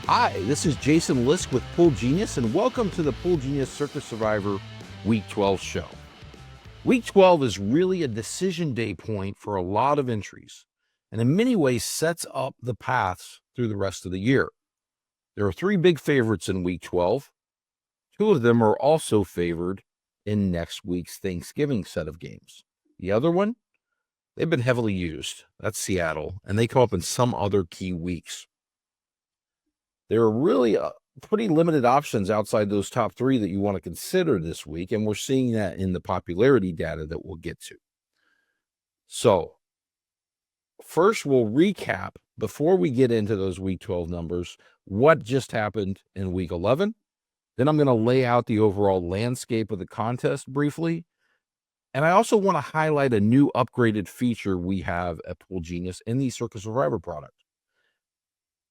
Hi, this is Jason Lisk with PoolGenius, and welcome to the PoolGenius Circa Survivor Week 12 show. Week 12 is really a decision day point for a lot of entries, and in many ways sets up the paths through the rest of the year. There are three big favorites in Week 12. Two of them are also favored in next week's Thanksgiving set of games. The other one, they've been heavily used. That's Seattle, and they come up in some other key weeks. There are really pretty limited options outside those top three that you want to consider this week, and we're seeing that in the popularity data that we'll get to. So first, we'll recap, before we get into those Week 12 numbers, what just happened in Week 11. Then I'm going to lay out the overall landscape of the contest briefly. And I also want to highlight a new upgraded feature we have at PoolGenius in the Circa Survivor product.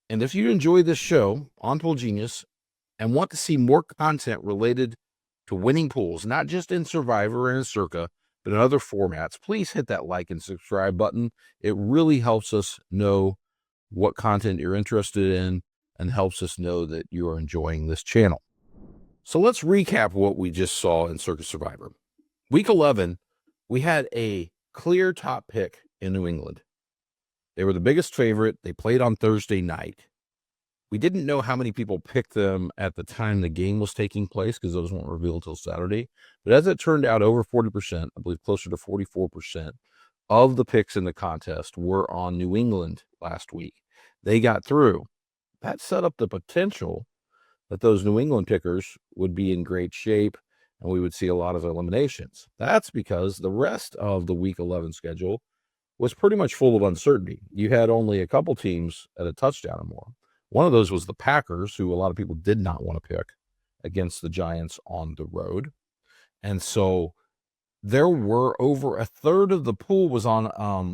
And if you enjoy this show on PoolGenius and want to see more content related to winning pools, not just in Survivor and in Circa, but in other formats, please hit that like and subscribe button. It really helps us know what content you're interested in and helps us know that you are enjoying this channel. So let's recap what we just saw in Circa Survivor. Week 11, we had a clear top pick in New England. They were the biggest favorite. They played on Thursday night. We didn't know how many people picked them at the time the game was taking place because those weren't revealed till Saturday. But as it turned out, over 40%, I believe closer to 44% of the picks in the contest were on New England last week. They got through. That set up the potential that those New England pickers would be in great shape and we would see a lot of eliminations. That's because the rest of the Week 11 schedule was pretty much full of uncertainty. You had only a couple teams at a touchdown or more. One of those was the Packers, who a lot of people did not want to pick against the Giants on the road. And so there were over a third of the pool was on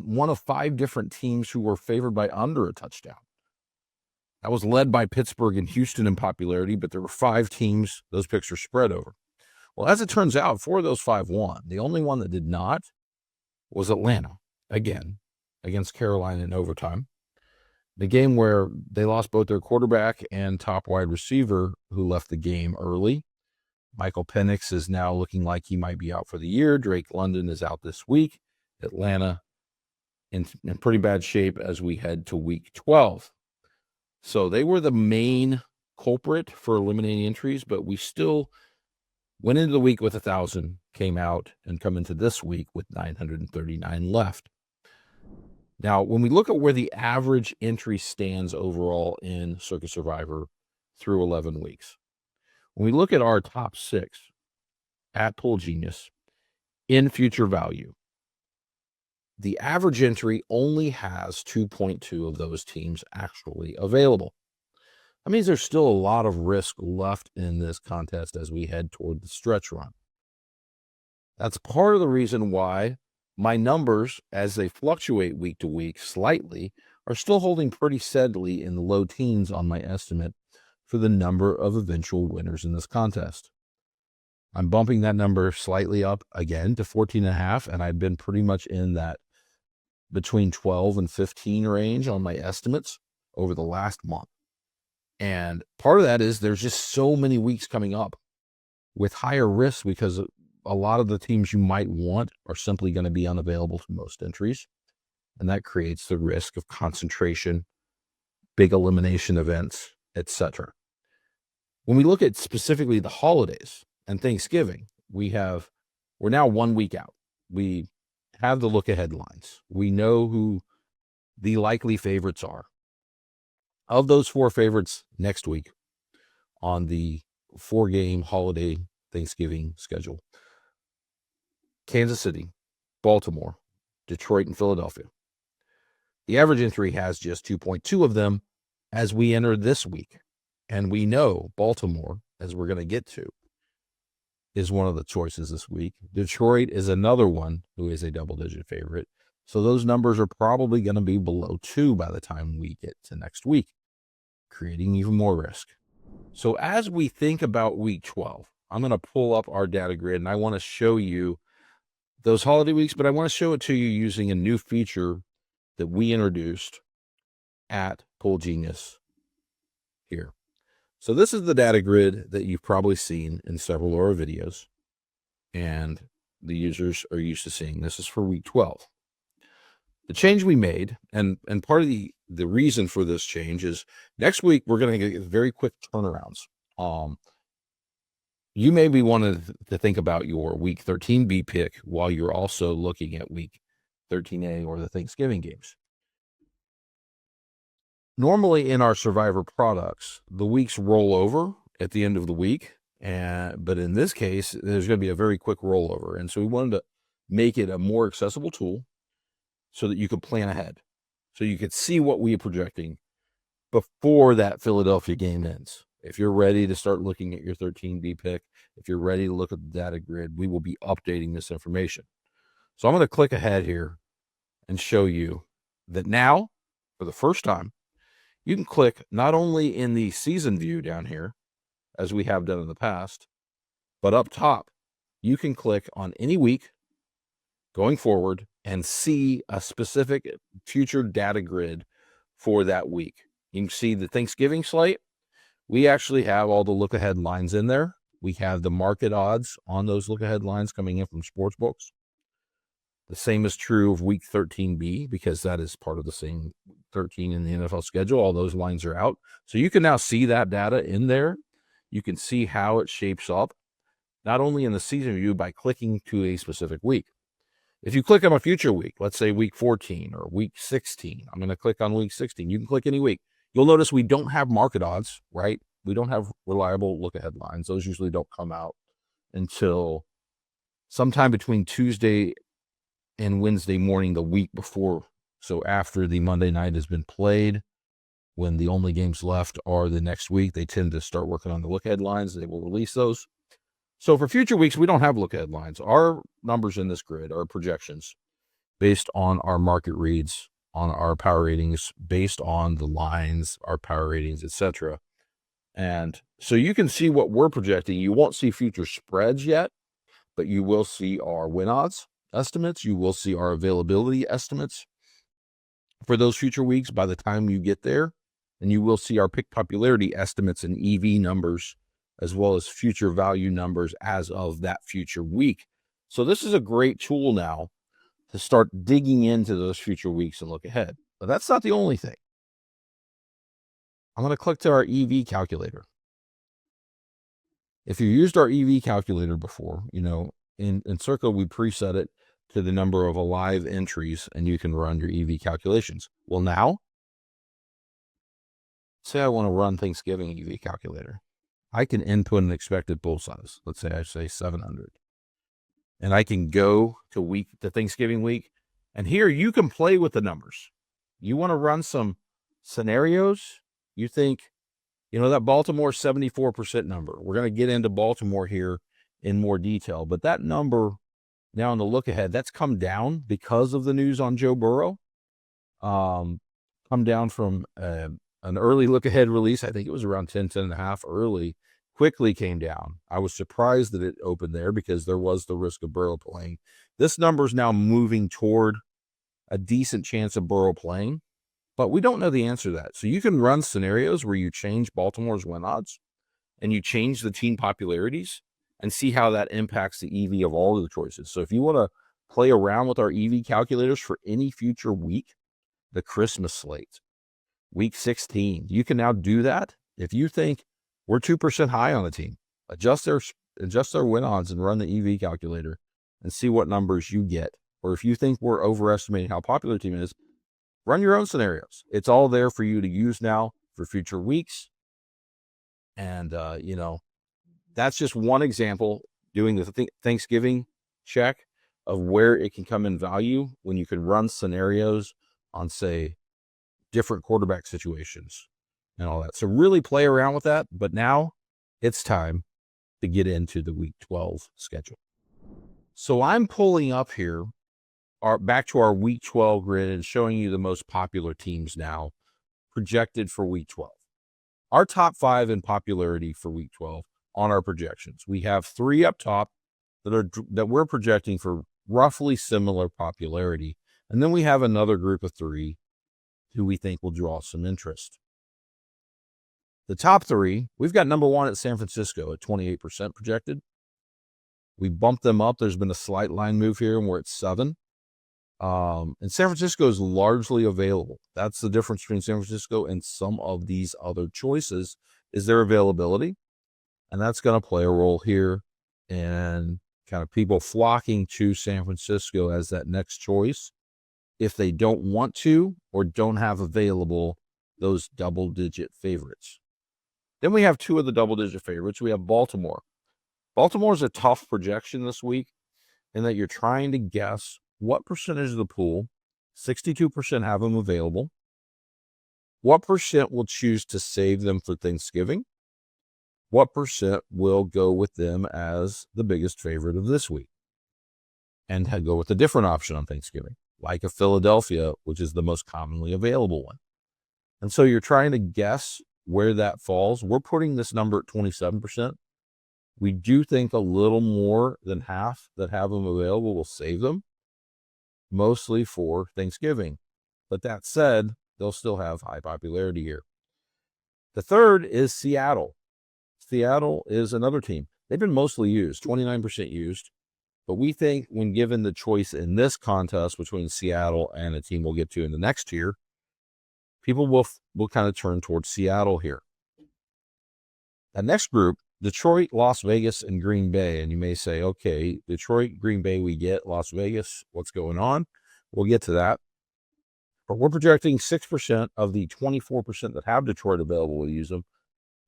one of five different teams who were favored by under a touchdown. That was led by Pittsburgh and Houston in popularity, but there were five teams those picks are spread over. Well, as it turns out, four of those five won. The only one that did not was Atlanta, again, against Carolina in overtime. The game where they lost both their quarterback and top wide receiver, who left the game early. Michael Penix is now looking like he might be out for the year. Drake London is out this week. Atlanta in pretty bad shape as we head to Week 12. So they were the main culprit for eliminating entries, but we still went into the week with 1,000, came out, and come into this week with 939 left. Now, when we look at where the average entry stands overall in Circa Survivor through 11 weeks, when we look at our top six at PoolGenius in future value, the average entry only has 2.2 of those teams actually available. That means there's still a lot of risk left in this contest as we head toward the stretch run. That's part of the reason why my numbers, as they fluctuate week to week slightly, are still holding pretty steadily in the low teens on my estimate for the number of eventual winners in this contest. I'm bumping that number slightly up again to 14.5, and I've been pretty much in that between 12 and 15 range on my estimates over the last month. And part of that is there's just so many weeks coming up with higher risk because a lot of the teams you might want are simply going to be unavailable to most entries. And that creates the risk of concentration, big elimination events, etc. When we look at specifically the holidays and Thanksgiving, we're now 1 week out. We have the look ahead lines. We know who the likely favorites are. Of those four favorites next week on the 4-game holiday Thanksgiving schedule, Kansas City, Baltimore, Detroit, and Philadelphia. The average entry has just 2.2 of them as we enter this week. And we know Baltimore, as we're going to get to, is one of the choices this week. Detroit is another one who is a double-digit favorite. So those numbers are probably going to be below 2 by the time we get to next week, creating even more risk. So as we think about Week 12, I'm going to pull up our data grid, and I want to show you those holiday weeks, but I want to show it to you using a new feature that we introduced at PoolGenius here. So this is the data grid that you've probably seen in several of our videos, and the users are used to seeing. This is for week 12. The change we made, and part of the reason for this change is next week we're going to get very quick turnarounds. You may be wanting to think about your week 13B pick while you're also looking at week 13A or the Thanksgiving games. Normally in our Survivor products, the weeks roll over at the end of the week, but in this case, there's going to be a very quick rollover. And so we wanted to make it a more accessible tool so that you could plan ahead, so you could see what we are projecting before that Philadelphia game ends. If you're ready to start looking at your 13B pick, if you're ready to look at the data grid, we will be updating this information. So I'm going to click ahead here and show you that now, for the first time, you can click not only in the season view down here, as we have done in the past, but up top, you can click on any week going forward and see a specific future data grid for that week. You can see the Thanksgiving slate. We actually have all the look-ahead lines in there. We have the market odds on those look-ahead lines coming in from sportsbooks. The same is true of week 13B, because that is part of the same 13 in the NFL schedule. All those lines are out. So you can now see that data in there. You can see how it shapes up, not only in the season view by clicking to a specific week. If you click on a future week, let's say week 14 or week 16, I'm going to click on week 16. You can click any week. You'll notice we don't have market odds, right? We don't have reliable look-ahead lines. Those usually don't come out until sometime between Tuesday and Wednesday morning the week before. So after the Monday night has been played, when the only games left are the next week, they tend to start working on the look-ahead lines. They will release those. So for future weeks, we don't have look-ahead lines. Our numbers in this grid are projections based on our market reads, on our power ratings, based on the lines, our power ratings, etc. And so you can see what we're projecting. You won't see future spreads yet, but you will see our win odds estimates. You will see our availability estimates for those future weeks by the time you get there. And you will see our pick popularity estimates and EV numbers, as well as future value numbers as of that future week. So this is a great tool now to start digging into those future weeks and look ahead. But that's not the only thing. I'm going to click to our EV calculator. If you used our EV calculator before, in Circa, we preset it to the number of alive entries, and you can run your EV calculations. Well, now, say I want to run Thanksgiving EV calculator. I can input an expected pool size. Let's say I say 700. And I can go to Thanksgiving week. And here you can play with the numbers. You want to run some scenarios. You think, that Baltimore 74% number. We're going to get into Baltimore here in more detail. But that number now in the look ahead, that's come down because of the news on Joe Burrow. Come down from an early look ahead release. I think it was around 10.5 early. Quickly came down. I was surprised that it opened there because there was the risk of Burrow playing. This number is now moving toward a decent chance of Burrow playing, but we don't know the answer to that. So you can run scenarios where you change Baltimore's win odds and you change the team popularities and see how that impacts the EV of all of the choices. So if you want to play around with our EV calculators for any future week, the Christmas slate, week 16, you can now do that. If you think we're 2% high on the team, adjust their win odds and run the EV calculator and see what numbers you get. Or if you think we're overestimating how popular the team is, run your own scenarios. It's all there for you to use now for future weeks. And, that's just one example, doing the Thanksgiving check of where it can come in value when you can run scenarios on, say, different quarterback situations and all that. So really play around with that. But now it's time to get into the week 12 schedule. So I'm pulling up here back to our week 12 grid and showing you the most popular teams now projected for week 12. Our top 5 in popularity for week 12 on our projections. We have 3 up top that we're projecting for roughly similar popularity. And then we have another group of 3 who we think will draw some interest. The top three, we've got number one at San Francisco at 28% projected. We bumped them up. There's been a slight line move here, and we're at 7. And San Francisco is largely available. That's the difference between San Francisco and some of these other choices, is their availability. And that's going to play a role here in kind of people flocking to San Francisco as that next choice if they don't want to or don't have available those double-digit favorites. Then we have 2 of the double-digit favorites. We have Baltimore. Baltimore is a tough projection this week in that you're trying to guess what percentage of the pool, 62% have them available, what percent will choose to save them for Thanksgiving, what percent will go with them as the biggest favorite of this week, and go with a different option on Thanksgiving, like a Philadelphia, which is the most commonly available one. And so you're trying to guess where that falls. We're putting this number at 27%. We do think a little more than half that have them available will save them, mostly for Thanksgiving. But that said, they'll still have high popularity here. The third is Seattle. Seattle is another team. They've been mostly used, 29% used. But we think when given the choice in this contest between Seattle and a team we'll get to in the next tier, people will kind of turn towards Seattle here. The next group, Detroit, Las Vegas, and Green Bay. And you may say, okay, Detroit, Green Bay, we get. Las Vegas, what's going on? We'll get to that. But we're projecting 6% of the 24% that have Detroit available will use them.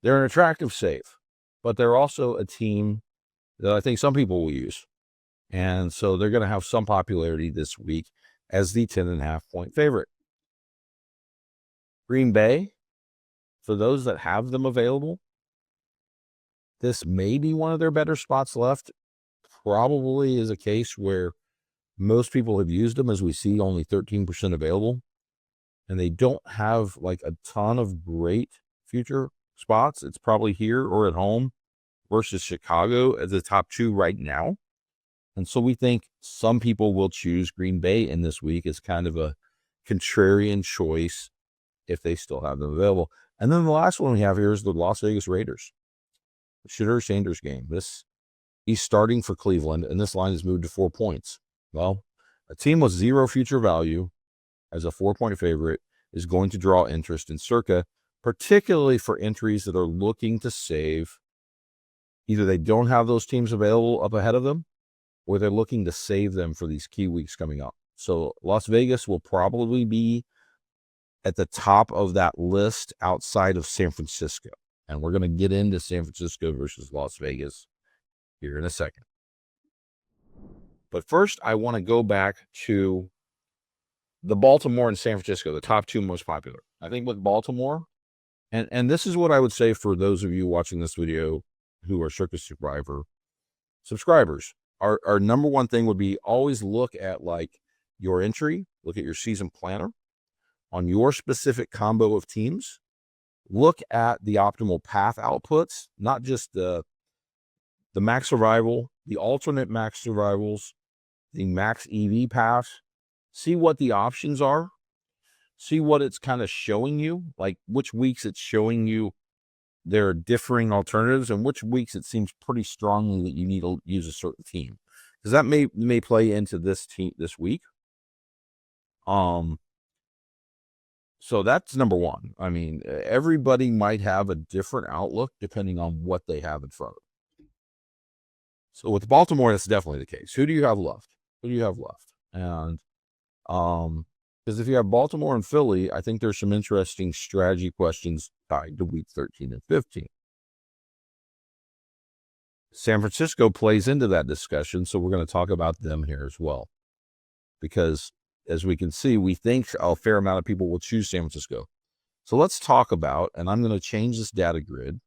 They're an attractive save, but they're also a team that I think some people will use. And so they're going to have some popularity this week as the 10.5-point favorite. Green Bay, for those that have them available, this may be one of their better spots left. Probably is a case where most people have used them, as we see only 13% available. And they don't have like a ton of great future spots. It's probably here or at home versus Chicago as the top 2 right now. And so we think some people will choose Green Bay in this week as kind of a contrarian choice if they still have them available. And then the last one we have here is the Las Vegas Raiders. The Shedeur Sanders game. He's starting for Cleveland, and this line has moved to 4 points. Well, a team with 0 future value as a 4-point favorite is going to draw interest in Circa, particularly for entries that are looking to save. Either they don't have those teams available up ahead of them, or they're looking to save them for these key weeks coming up. So Las Vegas will probably be at the top of that list outside of San Francisco. And we're going to get into San Francisco versus Las Vegas here in a second. But first, I want to go back to the Baltimore and San Francisco, the top 2 most popular. I think with Baltimore, and this is what I would say for those of you watching this video who are Circa Survivor subscribers. Our number one thing would be always look at like your entry, look at your season planner on your specific combo of teams. Look at the optimal path outputs, not just the max survival, the alternate max survivals, the max EV path. See what the options are. See what it's kind of showing you, like which weeks it's showing you there are differing alternatives and which weeks it seems pretty strongly that you need to use a certain team. Because that may play into this team this week. So that's number one. I mean, everybody might have a different outlook depending on what they have in front of them. So with Baltimore, that's definitely the case. Who do you have left? And because if you have Baltimore and Philly, I think there's some interesting strategy questions tied to week 13 and 15. San Francisco plays into that discussion, so we're going to talk about them here as well. Because as we can see, we think a fair amount of people will choose San Francisco. So let's talk about, and I'm going to change this data grid,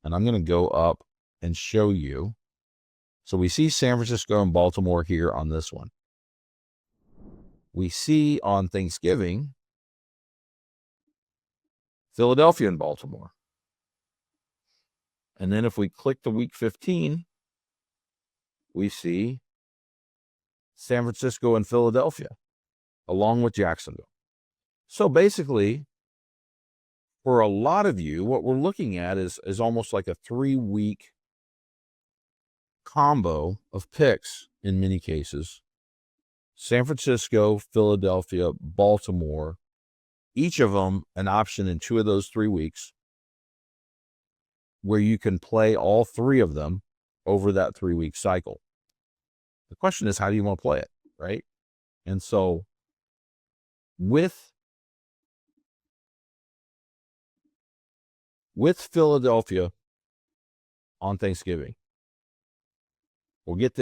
and I'm going to go up and show you. So we see San Francisco and Baltimore here on this one. We see on Thanksgiving, Philadelphia and Baltimore. And then if we click to week 15, we see San Francisco and Philadelphia, along with Jacksonville. So basically, for a lot of you, what we're looking at is almost like a 3-week combo of picks in many cases. San Francisco, Philadelphia, Baltimore, each of them an option in 2 of those 3 weeks, where you can play all 3 of them over that 3-week cycle. The question is, how do you want to play it, right? And so with Philadelphia on Thanksgiving, we'll get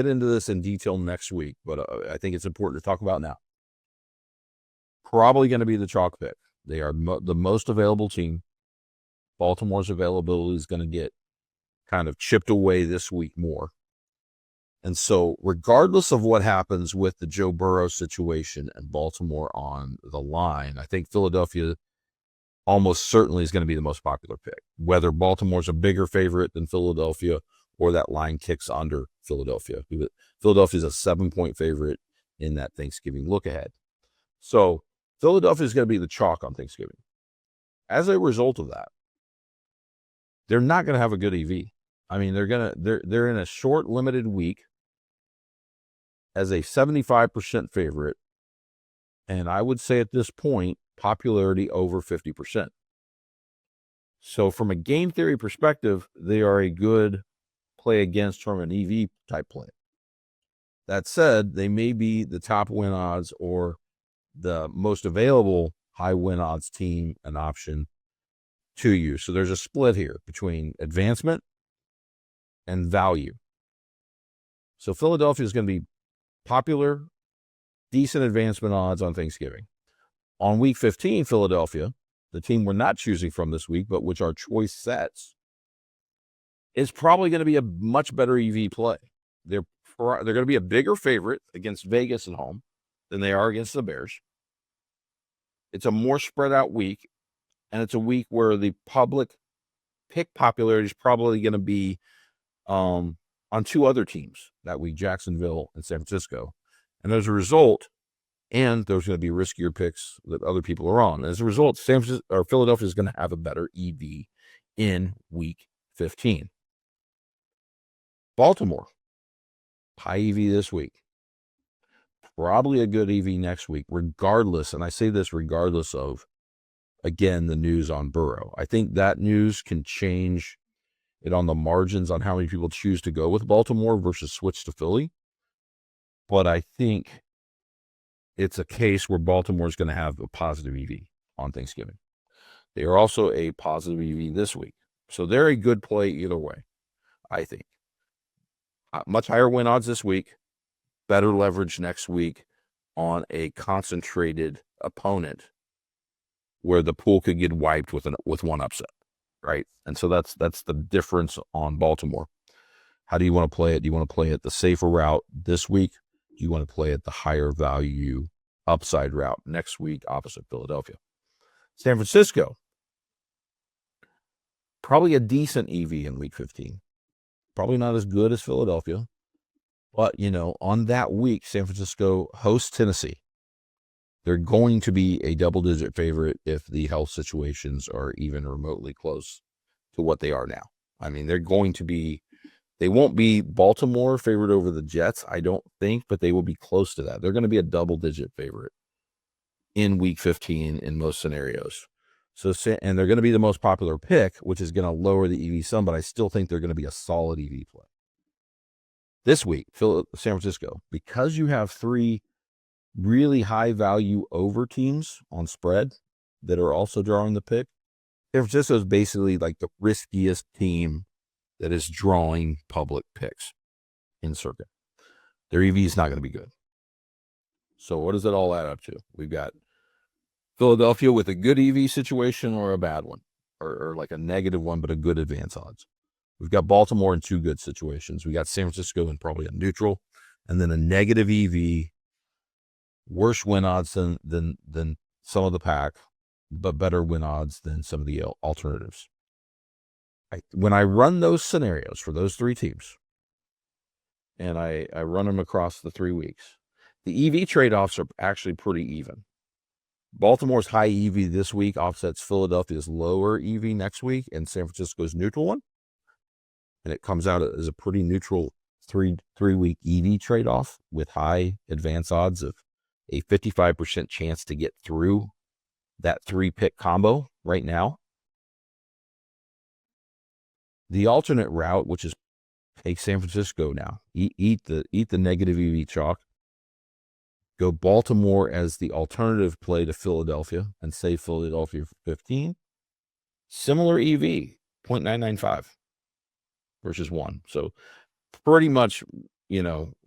into this in detail next week, but I think it's important to talk about now. Probably going to be the chalk pick. They are the most available team. Baltimore's availability is going to get kind of chipped away this week more. And so regardless of what happens with the Joe Burrow situation and Baltimore on the line, I think Philadelphia almost certainly is going to be the most popular pick. Whether Baltimore's a bigger favorite than Philadelphia or that line kicks under Philadelphia. Philadelphia's a 7-point favorite in that Thanksgiving look ahead. So Philadelphia is going to be the chalk on Thanksgiving. As a result of that, they're not going to have a good EV. I mean, they're in a short, limited week as a 75% favorite, and I would say at this point, popularity over 50%. So from a game theory perspective, they are a good play against from an EV type play. That said, they may be the top win odds or the most available high win odds team and option to you. So there's a split here between advancement and value. So Philadelphia is going to be popular, decent advancement odds on Thanksgiving. On week 15, Philadelphia, the team we're not choosing from this week, but which our choice sets, is probably going to be a much better EV play. They're going to be a bigger favorite against Vegas at home than they are against the Bears. It's a more spread out week, and it's a week where the public pick popularity is probably going to be on 2 other teams that week, Jacksonville and San Francisco. And as a result, and there's going to be riskier picks that other people are on. As a result, Philadelphia is going to have a better EV in week 15. Baltimore, high EV this week. Probably a good EV next week, regardless, and I say this regardless of, again, the news on Burrow. I think that news can change it on the margins on how many people choose to go with Baltimore versus switch to Philly. But I think it's a case where Baltimore is going to have a positive EV on Thanksgiving. They are also a positive EV this week. So they're a good play either way, I think. Much higher win odds this week, better leverage next week on a concentrated opponent where the pool could get wiped with one upset, right? And so that's the difference on Baltimore. How do you want to play it? Do you want to play it the safer route this week? Do you want to play it the higher value upside route next week opposite Philadelphia? San Francisco, probably a decent EV in week 15. Probably not as good as Philadelphia. But, on that week, San Francisco hosts Tennessee. They're going to be a double-digit favorite if the health situations are even remotely close to what they are now. I mean, they won't be Baltimore favored over the Jets, I don't think, but they will be close to that. They're going to be a double-digit favorite in week 15 in most scenarios. And they're going to be the most popular pick, which is going to lower the EV some, but I still think they're going to be a solid EV play. This week, San Francisco, because you have 3 really high value over teams on spread that are also drawing the pick, San Francisco is basically like the riskiest team that is drawing public picks in Circa. Their EV is not going to be good. So what does it all add up to? We've got Philadelphia with a good EV situation or a bad one, or like a negative one, but a good advance odds. We've got Baltimore in 2 good situations. We got San Francisco in probably a neutral, and then a negative EV, worse win odds than some of the pack, but better win odds than some of the alternatives. When I run those scenarios for those 3 teams, and I run them across the 3 weeks, the EV trade-offs are actually pretty even. Baltimore's high EV this week offsets Philadelphia's lower EV next week and San Francisco's neutral one. And it comes out as a pretty neutral three-week EV trade-off with high advance odds of a 55% chance to get through that 3-pick combo right now. The alternate route, which is take San Francisco now, eat the negative EV chalk, go Baltimore as the alternative play to Philadelphia and save Philadelphia for 15. Similar EV, 0.995 versus 1. So pretty much,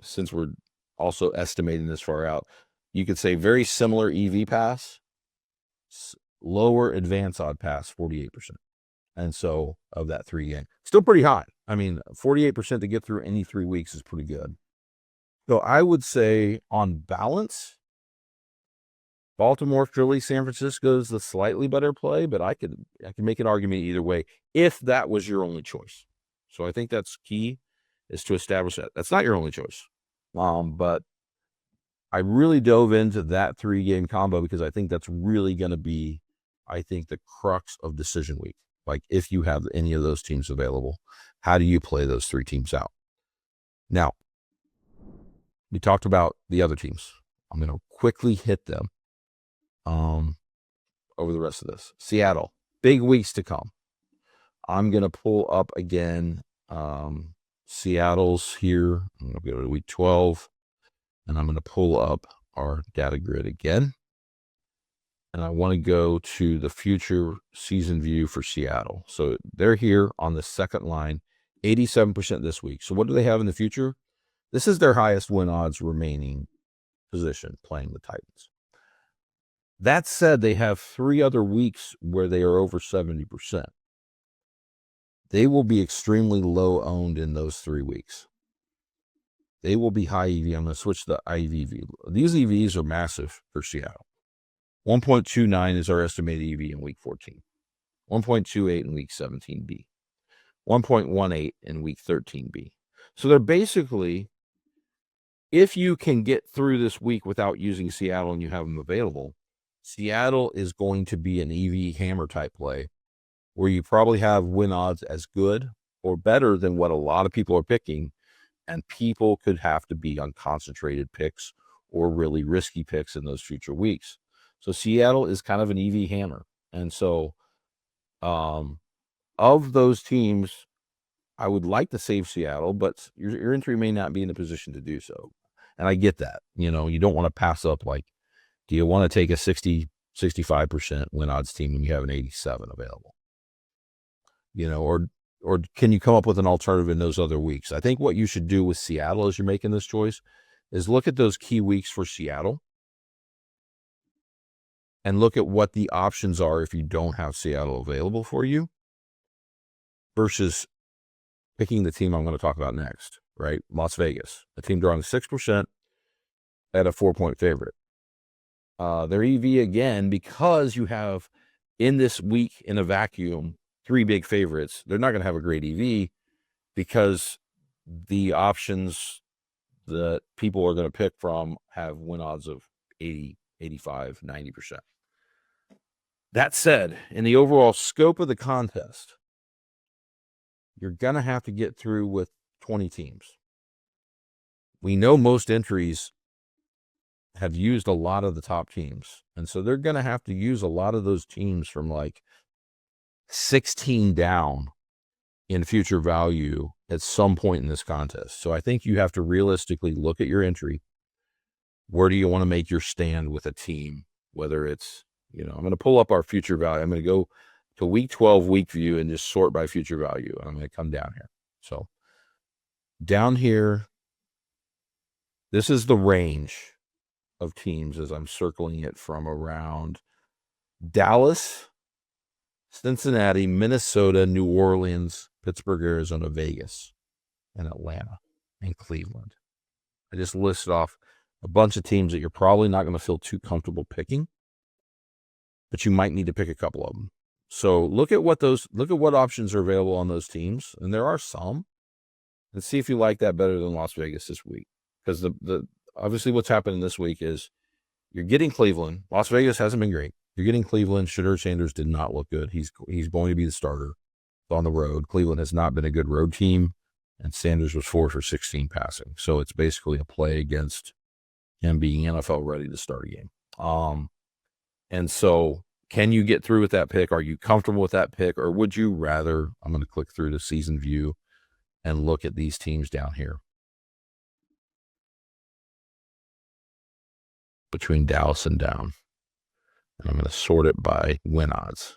since we're also estimating this far out, you could say very similar EV pass, lower advance odd pass, 48%. And so of that 3 game, still pretty high. I mean, 48% to get through any 3 weeks is pretty good. So I would say on balance, Baltimore, Philly, San Francisco is the slightly better play, but I could make an argument either way if that was your only choice. So I think that's key, is to establish that. That's not your only choice. But I really dove into that 3-game combo because I think that's really going to be, the crux of decision week. Like if you have any of those teams available, how do you play those 3 teams out? Now, we talked about the other teams. I'm going to quickly hit them over the rest of this. Seattle, big weeks to come. I'm going to pull up again Seattle's here. I'm going to go to week 12, and I'm going to pull up our data grid again. And I want to go to the future season view for Seattle. So they're here on the second line, 87% this week. So what do they have in the future? This is their highest win odds remaining position playing the Titans. That said, they have 3 other weeks where they are over 70%. They will be extremely low owned in those 3 weeks. They will be high EV. I'm going to switch to the IVV. These EVs are massive for Seattle. 1.29 is our estimated EV in week 14. 1.28 in week 17B. 1.18 in week 13B. So they're basically, if you can get through this week without using Seattle and you have them available, Seattle is going to be an EV hammer type play where you probably have win odds as good or better than what a lot of people are picking, and people could have to be on concentrated picks or really risky picks in those future weeks. So Seattle is kind of an EV hammer. And so of those teams, I would like to save Seattle, but your entry may not be in a position to do so. And I get that. You don't want to pass up, like, do you want to take a 60, 65% win odds team when you have an 87 available? Or can you come up with an alternative in those other weeks? I think what you should do with Seattle as you're making this choice is look at those key weeks for Seattle and look at what the options are if you don't have Seattle available for you versus picking the team I'm going to talk about next, right? Las Vegas, a team drawing 6% at a 4-point favorite. Their EV again, because you have in this week in a vacuum 3 big favorites, they're not going to have a great EV because the options that people are going to pick from have win odds of 80, 85, 90%. That said, in the overall scope of the contest, you're going to have to get through with 20 teams. We know most entries have used a lot of the top teams. And so they're going to have to use a lot of those teams from like 16 down in future value at some point in this contest. So I think you have to realistically look at your entry. Where do you want to make your stand with a team? Whether it's, I'm going to pull up our future value. I'm going to go to week 12 week view and just sort by future value. I'm going to come down here. So down here, this is the range of teams as I'm circling it from around Dallas, Cincinnati, Minnesota, New Orleans, Pittsburgh, Arizona, Vegas, and Atlanta, and Cleveland. I just listed off a bunch of teams that you're probably not going to feel too comfortable picking, but you might need to pick a couple of them. So look at what options are available on those teams, and there are some, and see if you like that better than Las Vegas this week. Because the obviously what's happening this week is You're getting Cleveland. Las Vegas hasn't been great. You're getting Cleveland. Shedeur Sanders did not look good. He's going to be the starter on the road. Cleveland has not been a good road team, and Sanders was 4 for 16 passing. So it's basically a play against him being NFL ready to start a game. And so can you get through with that pick? Are you comfortable with that pick? Or would you rather, I'm going to click through the season view and look at these teams down here between Dallas and down. And I'm going to sort it by win odds.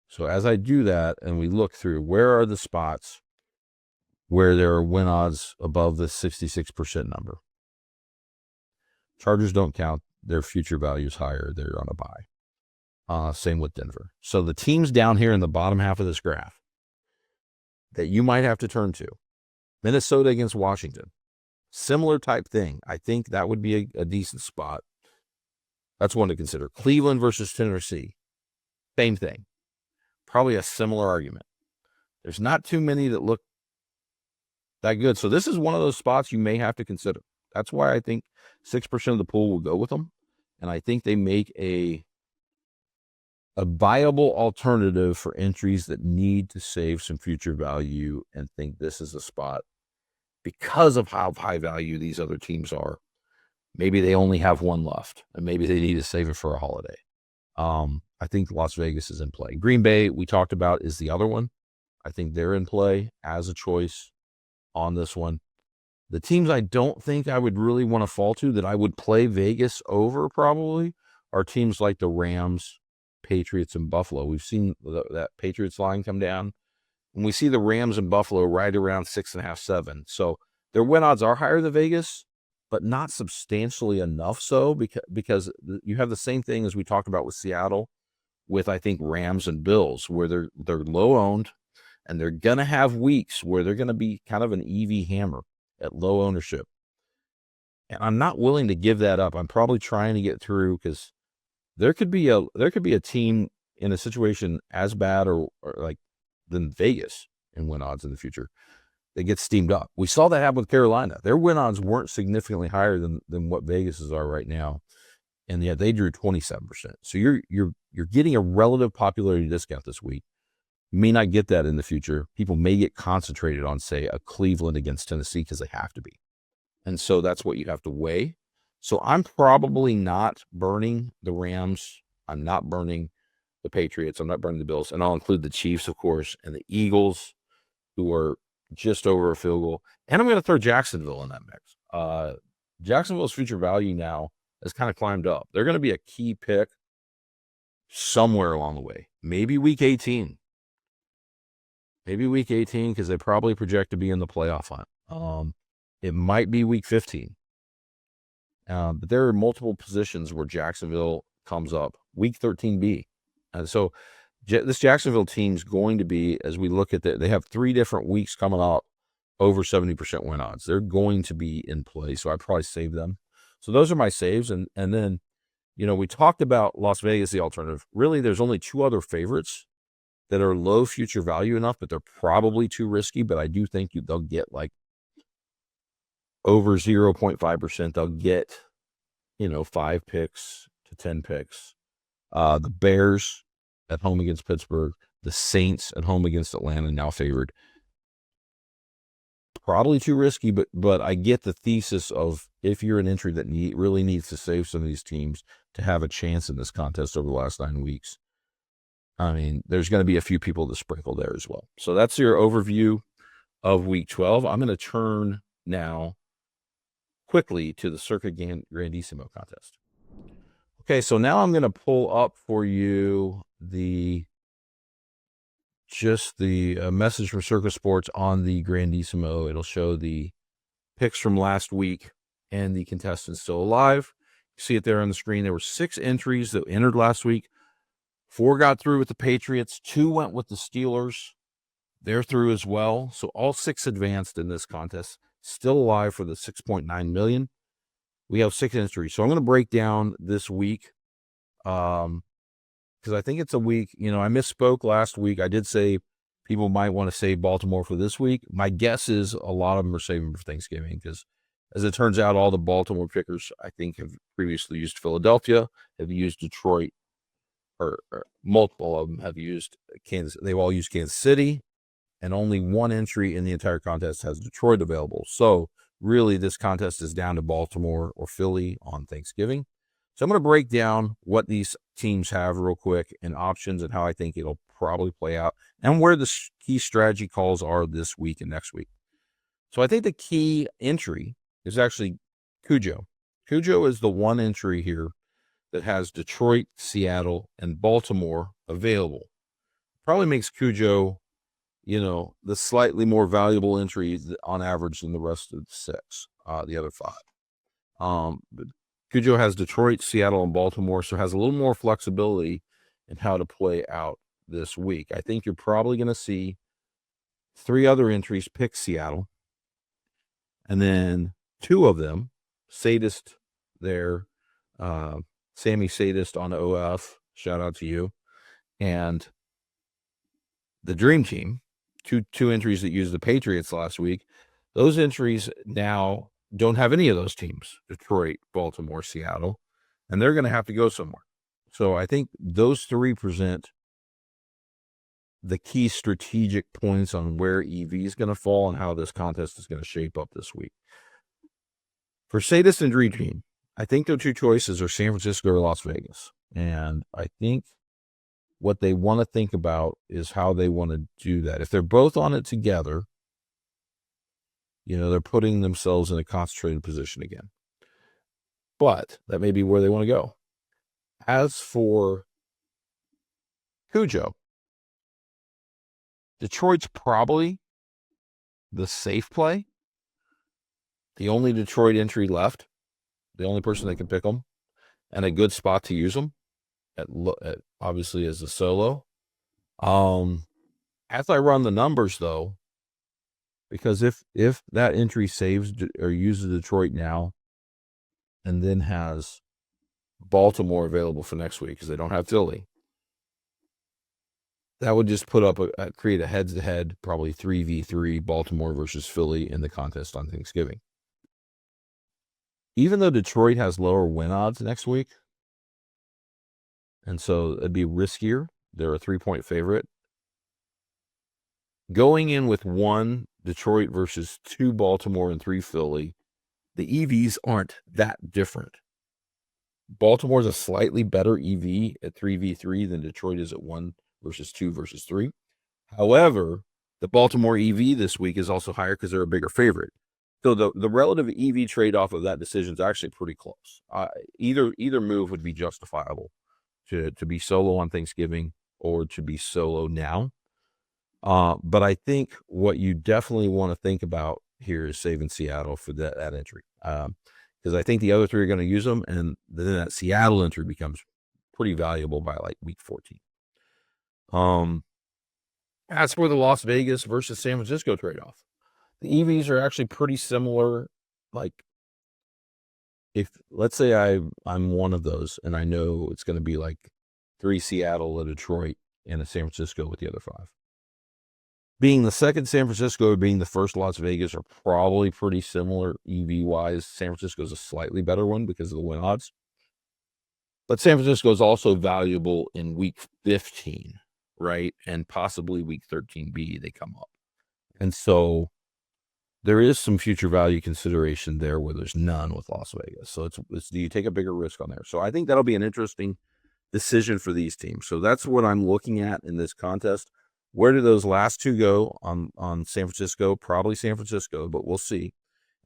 So as I do that and we look through, where are the spots where there are win odds above the 66% number? Chargers don't count. Their future value is higher. They're on a buy. Same with Denver. So the teams down here in the bottom half of this graph that you might have to turn to, Minnesota against Washington, similar type thing. I think that would be a decent spot. That's one to consider. Cleveland versus Tennessee, same thing. Probably a similar argument. There's not too many that look that good. So this is one of those spots you may have to consider. That's why I think 6% of the pool will go with them. And I think they make a viable alternative for entries that need to save some future value and think this is a spot because of how high value these other teams are. Maybe they only have one left and maybe they need to save it for a holiday. I think Las Vegas is in play. Green Bay, we talked about, is the other one. I think they're in play as a choice on this one. The teams I don't think I would really want to fall to that I would play Vegas over probably are teams like the Rams, Patriots, and Buffalo. We've seen that Patriots line come down. And we see the Rams and Buffalo right around 6.5, 7. So their win odds are higher than Vegas, but not substantially enough so because you have the same thing as we talked about with Seattle with, I think, Rams and Bills, where they're low owned and they're going to have weeks where they're going to be kind of an EV hammer at low ownership. And I'm not willing to give that up. I'm probably trying to get through because there could be a team in a situation as bad or like than Vegas in win odds in the future that gets steamed up. We saw that happen with Carolina. Their win odds weren't significantly higher than what Vegas's are right now. And yet they drew 27%. So you're getting a relative popularity discount this week. You may not get that in the future. People may get concentrated on, say, a Cleveland against Tennessee because they have to be. And so that's what you have to weigh. So I'm probably not burning the Rams. I'm not burning the Patriots. I'm not burning the Bills. And I'll include the Chiefs, of course, and the Eagles, who are just over a field goal. And I'm going to throw Jacksonville in that mix. Jacksonville's future value now has kind of climbed up. They're going to be a key pick somewhere along the way. Maybe week 18. Maybe week 18 because they probably project to be in the playoff hunt. It might be week 15. But there are multiple positions where Jacksonville comes up. Week 13B. And so this Jacksonville team's going to be, as we look at they have 3 different weeks coming up, over 70% win odds. They're going to be in play, so I'd probably save them. So those are my saves. And then, we talked about Las Vegas, the alternative. Really, there's only 2 other favorites that are low future value enough, but they're probably too risky. But I do think they'll get like over 0.5%. They'll get, 5 picks to 10 picks. The Bears at home against Pittsburgh, the Saints at home against Atlanta, now favored. Probably too risky, but I get the thesis of if you're an entry that really needs to save some of these teams to have a chance in this contest over the last 9 weeks. I mean, there's going to be a few people to sprinkle there as well. So that's your overview of Week 12. I'm going to turn now quickly to the Circa Grandissimo contest. Okay, so now I'm going to pull up for you the message from Circa Sports on the Grandissimo. It'll show the picks from last week and the contestants still alive. You see it there on the screen. There were 6 entries that entered last week. 4 got through with the Patriots. 2 went with the Steelers. They're through as well. So all 6 advanced in this contest. Still alive for the $6.9 million. We have 6 entries. So I'm going to break down this week because I think it's a week. I misspoke last week. I did say people might want to save Baltimore for this week. My guess is a lot of them are saving for Thanksgiving because As it turns out, all the Baltimore pickers, I think, have previously used Philadelphia, have used Detroit, or multiple of them have used Kansas. They've all used Kansas City, and only one entry in the entire contest has Detroit available. So really, this contest is down to Baltimore or Philly on Thanksgiving. So I'm going to break down what these teams have real quick and options and how I think it'll probably play out and where the key strategy calls are this week and next week. So I think the key entry is actually Cujo. Cujo is the one entry here that has Detroit, Seattle, and Baltimore available. Probably makes Cujo, the slightly more valuable entry on average than the rest of the six, the other five. But Cujo has Detroit, Seattle, and Baltimore, so has a little more flexibility in how to play out this week. I think you're probably going to see three other entries pick Seattle, and then two of them, Sadist there, Sammy Sadist on OF, shout out to you, and the Dream Team, two entries that used the Patriots last week. Those entries now don't have any of those teams, Detroit, Baltimore, Seattle, and they're going to have to go somewhere. So I think those three present the key strategic points on where EV is going to fall and how this contest is going to shape up this week. For Sadist and Dream Team, I think their two choices are San Francisco or Las Vegas. And I think what they want to think about is how they want to do that. If they're both on it together, they're putting themselves in a concentrated position again. But that may be where they want to go. As for Cujo, Detroit's probably the safe play. The only Detroit entry left, the only person that can pick them, and a good spot to use them, at obviously as a solo. As I run the numbers, though, because if that entry saves or uses Detroit now and then has Baltimore available for next week because they don't have Philly, that would just create a heads-to-head, probably 3v3 Baltimore versus Philly in the contest on Thanksgiving. Even though Detroit has lower win odds next week, and so it'd be riskier, they're a 3-point favorite. Going in with 1 Detroit versus 2 Baltimore and 3 Philly, the EVs aren't that different. Baltimore's a slightly better EV at 3v3 than Detroit is at 1 versus 2 versus 3. However, the Baltimore EV this week is also higher because they're a bigger favorite. So the relative EV trade-off of that decision is actually pretty close. Either move would be justifiable to be solo on Thanksgiving or to be solo now. But I think what you definitely want to think about here is saving Seattle for that entry. Because I think the other three are going to use them, and then that Seattle entry becomes pretty valuable by like week 14. As for the Las Vegas versus San Francisco trade-off, the EVs are actually pretty similar. Like, if let's say I'm one of those, and I know it's going to be like 3 Seattle, a Detroit, and a San Francisco with the other 5. Being the second San Francisco or being the first Las Vegas are probably pretty similar EV-wise. San Francisco is a slightly better one because of the win odds. But San Francisco is also valuable in week 15, right? And possibly week 13B, they come up. And so there is some future value consideration there where there's none with Las Vegas. So it's do you take a bigger risk on there? So I think that'll be an interesting decision for these teams. So that's what I'm looking at in this contest. Where do those last two go on San Francisco? Probably San Francisco, but we'll see.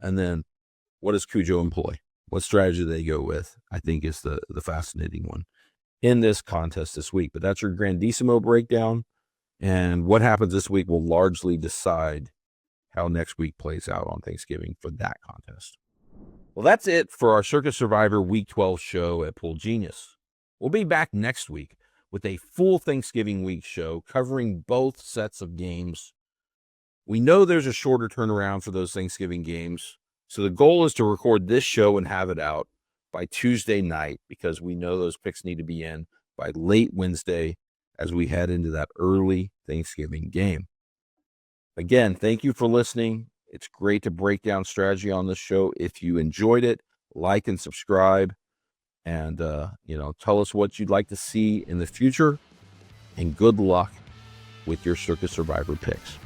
And then what does Cujo employ? What strategy do they go with? I think is the fascinating one in this contest this week. But that's your Grandissimo breakdown. And what happens this week will largely decide how next week plays out on Thanksgiving for that contest. Well, that's it for our Circa Survivor Week 12 show at PoolGenius. We'll be back next week with a full Thanksgiving week show covering both sets of games. We know there's a shorter turnaround for those Thanksgiving games, so the goal is to record this show and have it out by Tuesday night because we know those picks need to be in by late Wednesday as we head into that early Thanksgiving game. Again, thank you for listening. It's great to break down strategy on this show. If you enjoyed it, like and subscribe, and tell us what you'd like to see in the future, and good luck with your Circa Survivor picks.